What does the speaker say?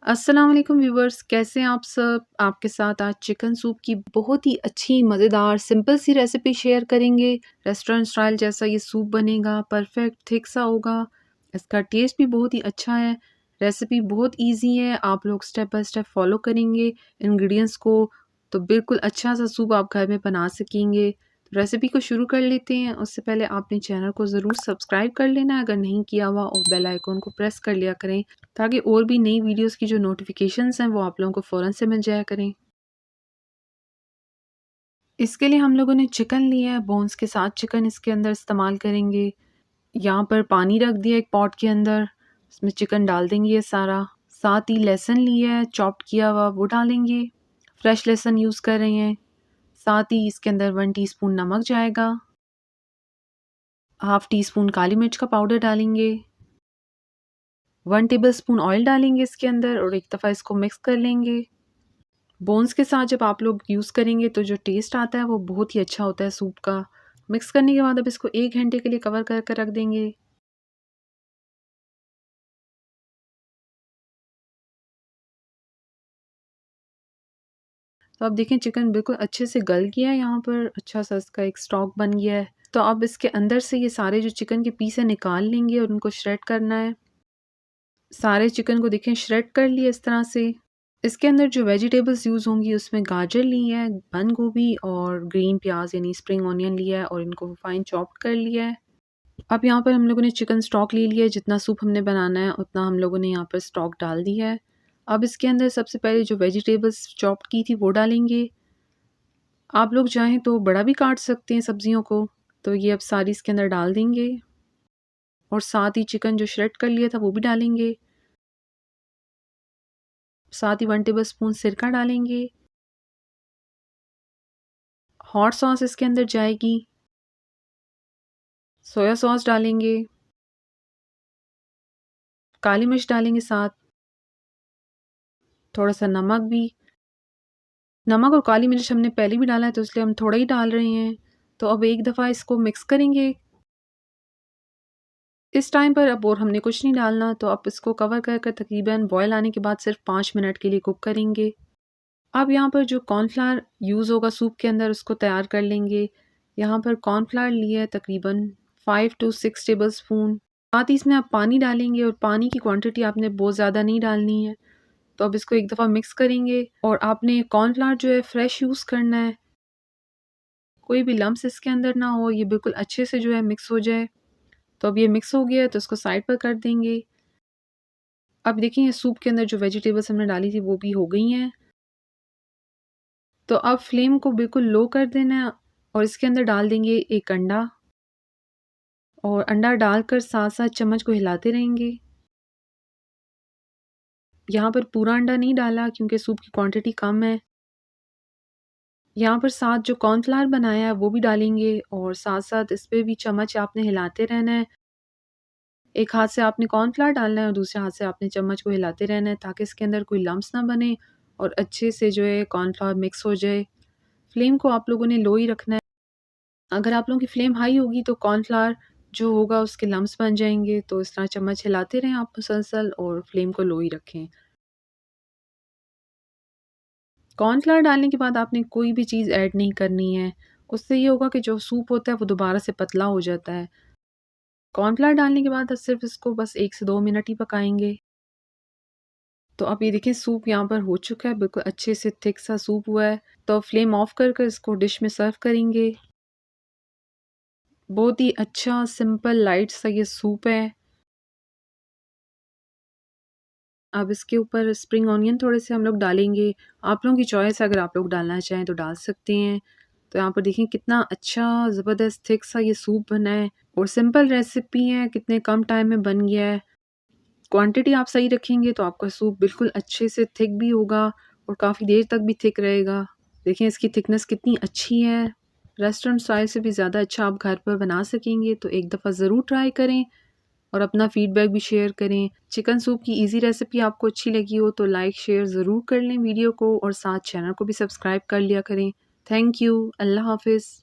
अस्सलाम वालेकुम व्यूवर्स, कैसे हैं आप सब। आपके साथ आज चिकन सूप की बहुत ही अच्छी मज़ेदार सिंपल सी रेसिपी शेयर करेंगे। रेस्टोरेंट स्टाइल जैसा ये सूप बनेगा, परफेक्ट थिक सा होगा। इसका टेस्ट भी बहुत ही अच्छा है। रेसिपी बहुत इजी है, आप लोग स्टेप बाय स्टेप फॉलो करेंगे इंग्रेडिएंट्स को तो बिल्कुल अच्छा सा सूप आप घर में बना सकेंगे। रेसिपी को शुरू कर लेते हैं। उससे पहले आपने चैनल को ज़रूर सब्सक्राइब कर लेना है अगर नहीं किया हुआ, और बेल आइकॉन को प्रेस कर लिया करें ताकि और भी नई वीडियोस की जो नोटिफिकेशंस हैं वो आप लोगों को फ़ौरन से मिल जाया करें। इसके लिए हम लोगों ने चिकन लिया है, बोन्स के साथ चिकन इसके अंदर इस्तेमाल करेंगे। यहाँ पर पानी रख दिया एक पॉट के अंदर, इसमें चिकन डाल देंगे ये सारा। साथ ही लहसुन लिया है चॉप्ड किया हुआ, वो डालेंगे। फ्रेश लहसुन यूज़ कर रहे हैं। साथ ही इसके अंदर 1 टीस्पून नमक जाएगा। हाफ़ टी स्पून काली मिर्च का पाउडर डालेंगे। 1 टेबलस्पून ऑयल डालेंगे इसके अंदर और एक दफ़ा इसको मिक्स कर लेंगे। बोन्स के साथ जब आप लोग यूज़ करेंगे तो जो टेस्ट आता है वो बहुत ही अच्छा होता है सूप का। मिक्स करने के बाद अब इसको 1 घंटे के लिए कवर कर कर रख देंगे। तो अब देखें चिकन बिल्कुल अच्छे से गल गया है, यहाँ पर अच्छा सा इसका एक स्टॉक बन गया है। तो अब इसके अंदर से ये सारे जो चिकन के पीस है निकाल लेंगे और उनको श्रेड करना है। सारे चिकन को देखें श्रेड कर लिया इस तरह से। इसके अंदर जो वेजिटेबल्स यूज़ होंगी उसमें गाजर ली है, बंद गोभी और ग्रीन प्याज यानी स्प्रिंग ऑनियन लिया है और इनको फाइन चॉप्ड कर लिया है। अब यहाँ पर हम लोगों ने चिकन स्टॉक ले लिया है, जितना सूप हमने बनाना है उतना हम लोगों ने यहाँ पर स्टॉक डाल दिया है। अब इसके अंदर सबसे पहले जो वेजिटेबल्स चॉप्ड की थी वो डालेंगे। आप लोग चाहें तो बड़ा भी काट सकते हैं सब्जियों को। तो ये अब सारी इसके अंदर डाल देंगे और साथ ही चिकन जो श्रेड कर लिया था वो भी डालेंगे। साथ ही 1 टेबलस्पून सिरका डालेंगे। हॉट सॉस इसके अंदर जाएगी। सोया सॉस डालेंगे। काली मिर्च डालेंगे साथ। थोड़ा सा नमक भी। नमक और काली मिर्च हमने पहले भी डाला है तो इसलिए हम थोड़ा ही डाल रहे हैं। तो अब एक दफ़ा इसको मिक्स करेंगे। इस टाइम पर अब और हमने कुछ नहीं डालना, तो अब इसको कवर कर कर तकरीबन बॉयल आने के बाद सिर्फ 5 मिनट के लिए कुक करेंगे। अब यहाँ पर जो कॉर्नफ्लावर यूज़ होगा सूप के अंदर उसको तैयार कर लेंगे। यहाँ पर कॉर्नफ्लावर लिया है तकरीबन 5 टू 6 टेबल स्पून। साथ ही इसमें आप पानी डालेंगे और पानी की क्वांटिटी आपने बहुत ज़्यादा नहीं डालनी है। तो अब इसको एक दफ़ा मिक्स करेंगे और आपने कॉर्नफ्लावर जो है फ्रेश यूज़ करना है। कोई भी लम्स इसके अंदर ना हो, ये बिल्कुल अच्छे से जो है मिक्स हो जाए। तो अब ये मिक्स हो गया है तो इसको साइड पर कर देंगे। अब देखिए सूप के अंदर जो वेजिटेबल्स हमने डाली थी वो भी हो गई हैं। तो अब फ्लेम को बिल्कुल लो कर देना है और इसके अंदर डाल देंगे एक अंडा और अंडा डालकर साथ-साथ चम्मच को हिलाते रहेंगे। यहाँ पर पूरा अंडा नहीं डाला क्योंकि सूप की क्वांटिटी कम है। यहाँ पर साथ जो कॉर्नफ्लावर बनाया है वो भी डालेंगे और साथ-साथ इस पे भी चम्मच आपने हिलाते रहना है। एक हाथ से आपने कॉर्नफ्लावर डालना है और दूसरे हाथ से आपने चम्मच को हिलाते रहना है ताकि इसके अंदर कोई लम्स ना बने और अच्छे से जो है कॉर्नफ्लावर मिक्स हो जाए। फ्लेम को आप लोगों ने लो ही रखना है। अगर आप लोगों की फ्लेम हाई होगी तो कॉर्नफ्लावर जो होगा उसके लम्स बन जाएँगे, तो इस तरह चम्मच हिलाते रहें आप मुसलसल और फ्लेम को लो ही रखें। कॉर्नफ्लावर डालने के बाद आपने कोई भी चीज़ ऐड नहीं करनी है। उससे ये होगा कि जो सूप होता है वो दोबारा से पतला हो जाता है। कॉर्नफ्लावर डालने के बाद सिर्फ़ इसको बस 1 से 2 मिनट ही पकाएँगे। तो अब ये देखिए सूप यहाँ पर हो चुका है, बिल्कुल अच्छे से थिक सा सूप हुआ है। तो फ्लेम ऑफ कर कर इसको डिश में सर्व करेंगे। बहुत ही अच्छा सिंपल लाइट सा ये सूप है। अब इसके ऊपर स्प्रिंग ऑनियन थोड़े से हम लोग डालेंगे। आप लोगों की चॉइस है, अगर आप लोग डालना चाहें तो डाल सकते हैं। तो यहाँ पर देखिए कितना अच्छा ज़बरदस्त थिक सा ये सूप बना है और सिंपल रेसिपी है, कितने कम टाइम में बन गया है। क्वांटिटी आप सही रखेंगे तो आपका सूप बिल्कुल अच्छे से थिक भी होगा और काफ़ी देर तक भी थिक रहेगा। देखिए इसकी थिकनेस कितनी अच्छी है। रेस्टोरेंट स्टाइल से भी ज़्यादा अच्छा आप घर पर बना सकेंगे, तो एक दफ़ा ज़रूर ट्राई करें और अपना फीडबैक भी शेयर करें। चिकन सूप की ईज़ी रेसिपी आपको अच्छी लगी हो तो लाइक शेयर ज़रूर कर लें वीडियो को और साथ चैनल को भी सब्सक्राइब कर लिया करें। Thank you. अल्लाह हाफ़िज़।